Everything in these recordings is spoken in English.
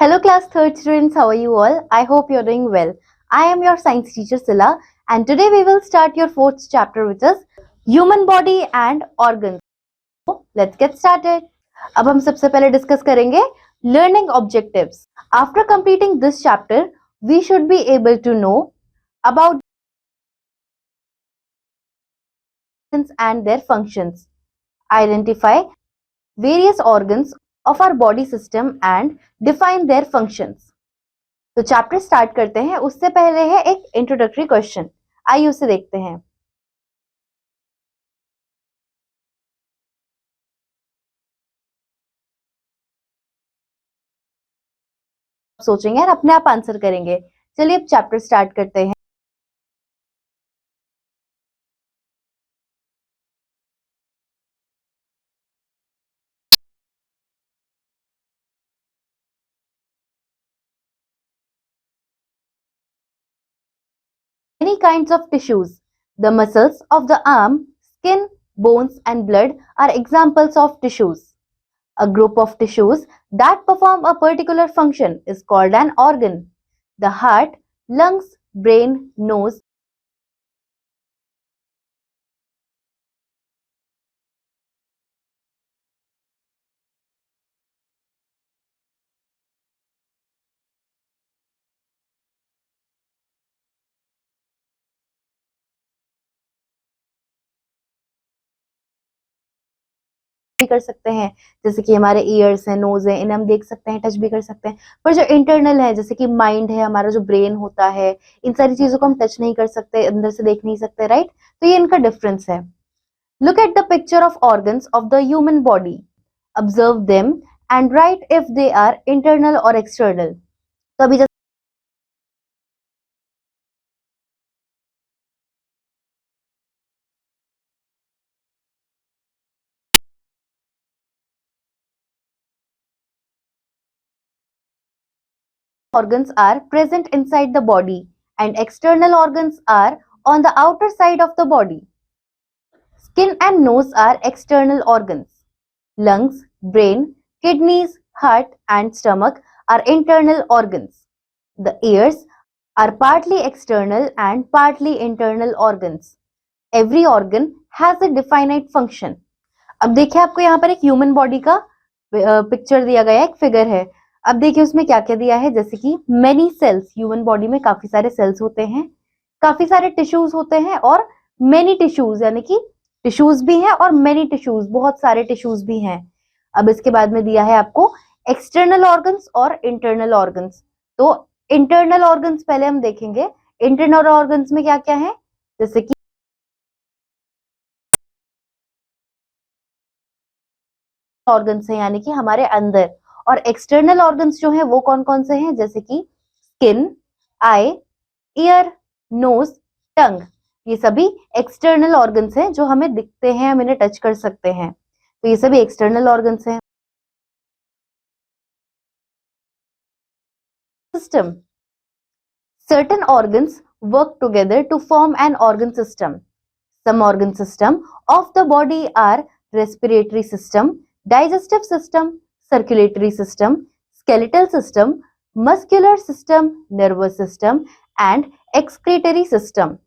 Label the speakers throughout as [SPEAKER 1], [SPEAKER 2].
[SPEAKER 1] Hello class 3rd students, how are you all? I hope you're doing well. I am your science teacher Sila and today we will start your 4th chapter which is human body and organs. So let's get started. अब हम सबसे पहले discuss करेंगे learning objectives. After completing this chapter, we should be able to know about and their functions. Identify various organs of our body system and define their functions. तो chapter start करते हैं, उससे पहले है एक इंट्रोडक्टरी क्वेश्चन, आइए उसे देखते हैं। सोचेंगे और अपने आप आंसर करेंगे। चलिए अब चैप्टर स्टार्ट करते हैं। Many kinds of tissues. The muscles of the arm, skin, bones and blood are examples of tissues. A group of tissues that perform a particular function is called an organ. The heart, lungs, brain, nose, भी कर सकते हैं, जैसे कि हमारे years हैं, knows है, इन्हें हम देख सकते हैं, टच भी कर सकते हैं। पर जो इंटरनल है, जैसे कि माइंड है, हमारा जो ब्रेन होता है, इन सारी चीजों को हम टच नहीं कर सकते, अंदर से देख नहीं सकते, राइट? तो ये इनका डिफरेंस है। Look at the picture of organs of the human body, observe them and write if they are internal और एक्सटर्नल। तो अभी organs are present inside the body and external organs are on the outer side of the body. Skin and nose are external organs. Lungs, brain, kidneys, heart and stomach are internal organs. The ears are partly external and partly internal organs. Every organ has a definite function. अब देखिए, आपको यहाँ पर एक human body का picture दिया गया है, एक फिगर है। अब देखिए उसमें क्या क्या दिया है, जैसे कि मेनी सेल्स, ह्यूमन बॉडी में काफी सारे सेल्स होते हैं, काफी सारे टिश्यूज होते हैं और मेनी टिश्यूज, यानी कि टिश्यूज भी हैं और मेनी टिश्यूज, बहुत सारे टिश्यूज भी हैं। अब इसके बाद में दिया है आपको एक्सटर्नल ऑर्गन्स और इंटरनल ऑर्गन्स। तो इंटरनल ऑर्गन्स पहले हम देखेंगे। इंटरनल ऑर्गन्स में क्या क्या है, जैसे कि ऑर्गन्स है, यानी कि हमारे अंदर। और एक्सटर्नल ऑर्गन्स जो है वो कौन कौन से हैं, जैसे कि स्किन, आई, ईयर, नोज, टंग, ये सभी एक्सटर्नल ऑर्गन्स हैं जो हमें दिखते हैं, हम इन्हें टच कर सकते हैं। तो ये सभी एक्सटर्नल ऑर्गन्स हैं। System, certain organs work together to form an organ system. Some organ system of the body are respiratory system, digestive system, circulatory system, skeletal system, muscular system, nervous system, and excretory system.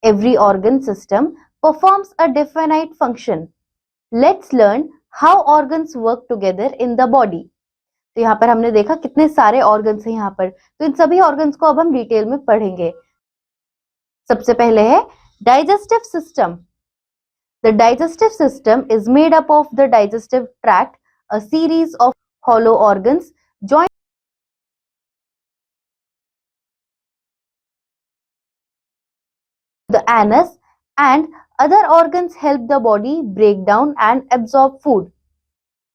[SPEAKER 1] Every organ system performs a definite function. Let's learn how organs work together in the body. तो यहाँ पर हमने देखा कितने सारे organs हैं यहाँ पर, तो इन सभी ऑर्गन्स को अब हम डिटेल में पढ़ेंगे। सबसे पहले है digestive system. The digestive system is made up of the digestive tract, a series of hollow organs joined the anus, and other organs help the body break down and absorb food.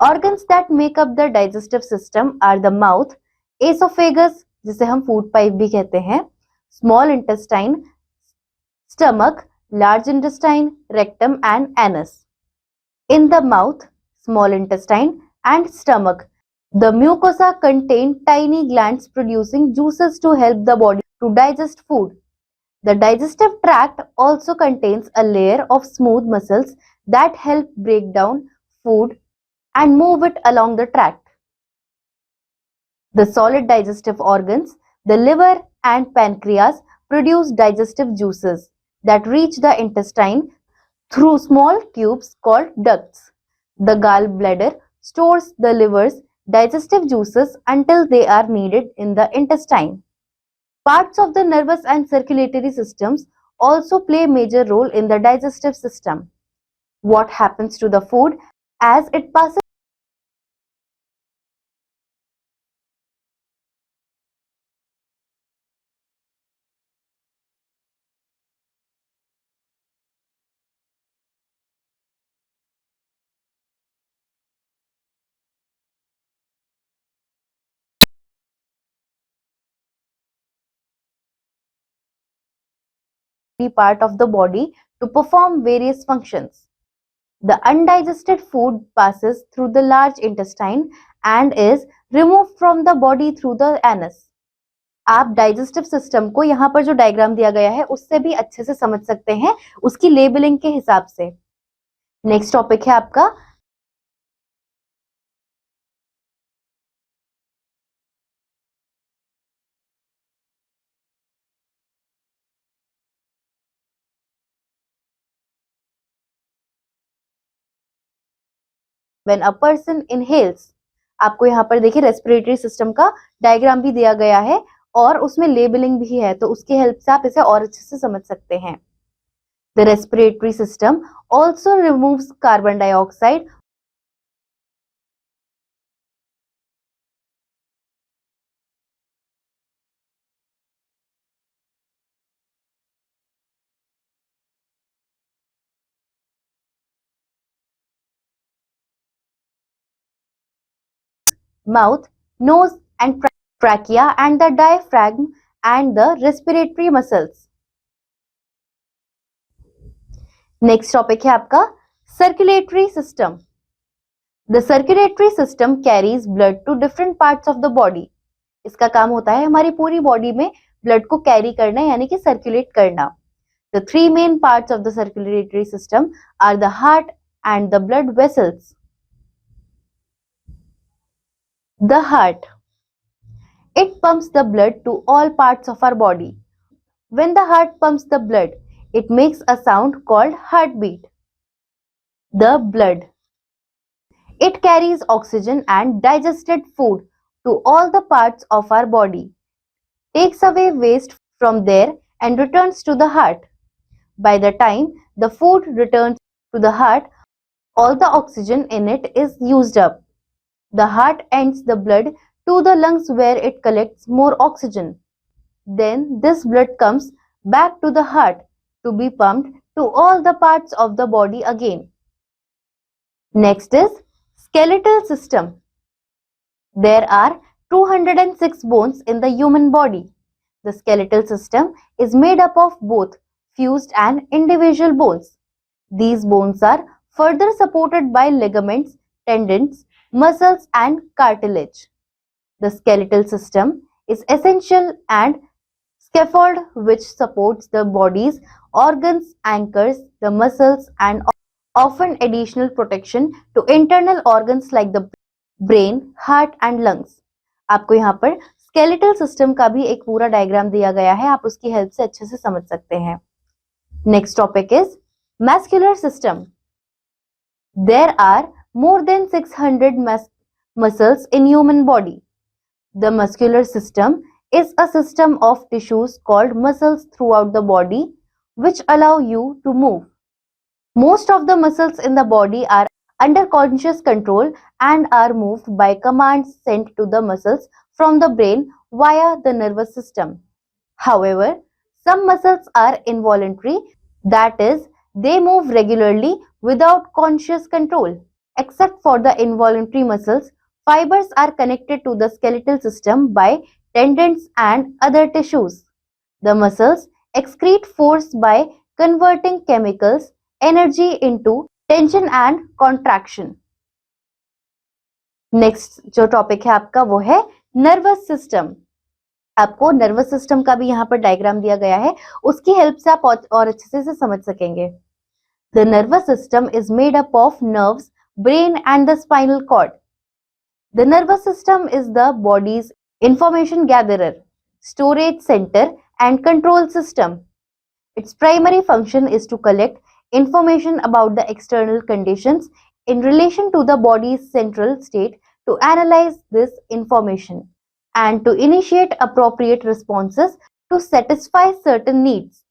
[SPEAKER 1] Organs that make up the digestive system are the mouth, esophagus, जिसे हम food pipe भी कहते हैं, small intestine, stomach, large intestine, rectum and anus. In the mouth, small intestine and stomach, the mucosa contain tiny glands producing juices to help the body to digest food. The digestive tract also contains a layer of smooth muscles that help break down food and move it along the tract. The solid digestive organs, the liver and pancreas, produce digestive juices that reach the intestine through small tubes called ducts. The gallbladder stores the liver's digestive juices until they are needed in the intestine. Parts of the nervous and circulatory systems also play a major role in the digestive system. What happens to the food as it passes every part of the body to perform various functions. The undigested food passes through the large intestine and is removed from the body through the anus. आप digestive system को यहाँ पर जो diagram दिया गया है उससे भी अच्छे से समझ सकते हैं उसकी लेबलिंग के हिसाब से। नेक्स्ट टॉपिक है आपका when a person inhales। आपको यहाँ पर देखिए रेस्पिरेटरी सिस्टम का डायग्राम भी दिया गया है और उसमें लेबलिंग भी है, तो उसकी हेल्प से आप इसे और अच्छे से समझ सकते हैं। The respiratory system also removes carbon dioxide mouth, nose and trachea and the diaphragm and the respiratory muscles. Next topic है आपका circulatory system. The circulatory system carries blood to different parts of the body. इसका काम होता है हमारी पूरी body में blood को कैरी करना यानी कि सर्कुलेट करना। The three main parts of the circulatory system are the heart and the blood vessels. The heart, it pumps the blood to all parts of our body. When the heart pumps the blood, it makes a sound called heartbeat. The blood, it carries oxygen and digested food to all the parts of our body, takes away waste from there and returns to the heart. By the time the food returns to the heart, all the oxygen in it is used up. The heart empties the blood to the lungs where it collects more oxygen. Then this blood comes back to the heart to be pumped to all the parts of the body again. Next is skeletal system. There are 206 bones in the human body. The skeletal system is made up of both fused and individual bones. These bones are further supported by ligaments, tendons, muscles and cartilage. The skeletal system is essential and scaffold which supports the body's organs, anchors the muscles and often additional protection to internal organs like the brain, heart and lungs. आपको यहाँ पर skeletal system का भी एक पूरा diagram दिया गया है, आप उसकी हेल्प से अच्छे से समझ सकते हैं। Next topic is muscular system. There are more than 600 muscles in human body. The muscular system is a system of tissues called muscles throughout the body which allow you to move. Most of the muscles in the body are under conscious control and are moved by commands sent to the muscles from the brain via the nervous system. However, some muscles are involuntary, that is, they move regularly without conscious control. Except for the involuntary muscles, fibers are connected to the skeletal system by tendons and other tissues. The muscles excrete force by converting chemicals, energy into tension and contraction. Next जो topic है आपका वो है nervous system. आपको nervous system का भी यहाँ पर डायग्राम दिया गया है, उसकी हेल्प से आप और अच्छे से समझ सकेंगे। The nervous system is made up of nerves, brain and the spinal cord. The nervous system is the body's information gatherer, storage center, and control system. Its primary function is to collect information about the external conditions in relation to the body's central state, to analyze this information, and to initiate appropriate responses to satisfy certain needs.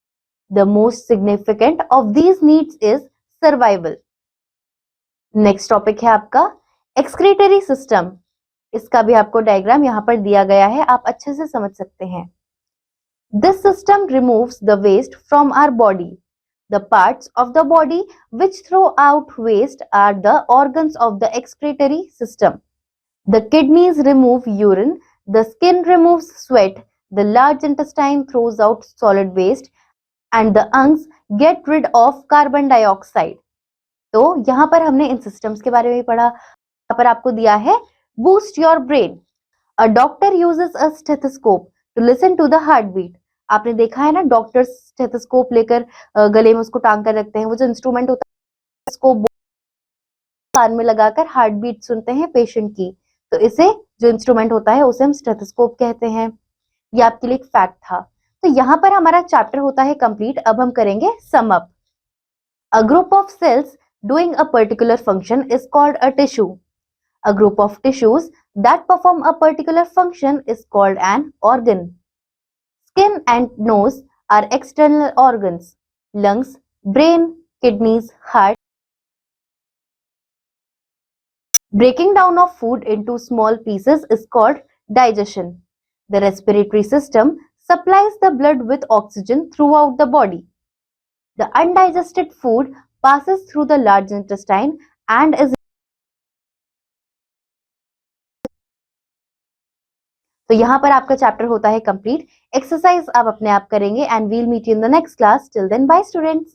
[SPEAKER 1] The most significant of these needs is survival. Next topic है आपका excretory system. इसका भी आपको diagram यहाँ पर दिया गया है, आप अच्छे से समझ सकते हैं। This system removes the waste from our body. The parts of the body which throw out waste are the organs of the excretory system. The kidneys remove urine, the skin removes sweat, the large intestine throws out solid waste, and the lungs get rid of carbon dioxide. तो यहाँ पर हमने इन systems के बारे में पढ़ा। यहाँ पर आपको दिया है boost your brain. A doctor uses a stethoscope to listen to the heartbeat. आपने देखा है ना, डॉक्टर स्टेथोस्कोप लेकर गले में उसको टांग कर रखते हैं। वो जो इंस्ट्रूमेंट होता है उसको कान में लगाकर हार्ट बीट सुनते हैं पेशेंट की। तो इसे जो इंस्ट्रूमेंट होता है उसे हम स्टेथोस्कोप कहते हैं। ये आपके लिए एक फैक्ट था। तो यहाँ पर हमारा चैप्टर होता है कंप्लीट। अब हम करेंगे sum up. A group of cells doing a particular function is called a tissue. A group of tissues that perform a particular function is called an organ. Skin and nose are external organs. Lungs, brain, kidneys, heart. Breaking down of food into small pieces is called digestion. The respiratory system supplies the blood with oxygen throughout the body. The undigested food passes through the large intestine and is तो यहाँ पर आपका chapter होता है complete. Exercise आप अपने आप करेंगे and we'll meet you in the next class. Till then bye students.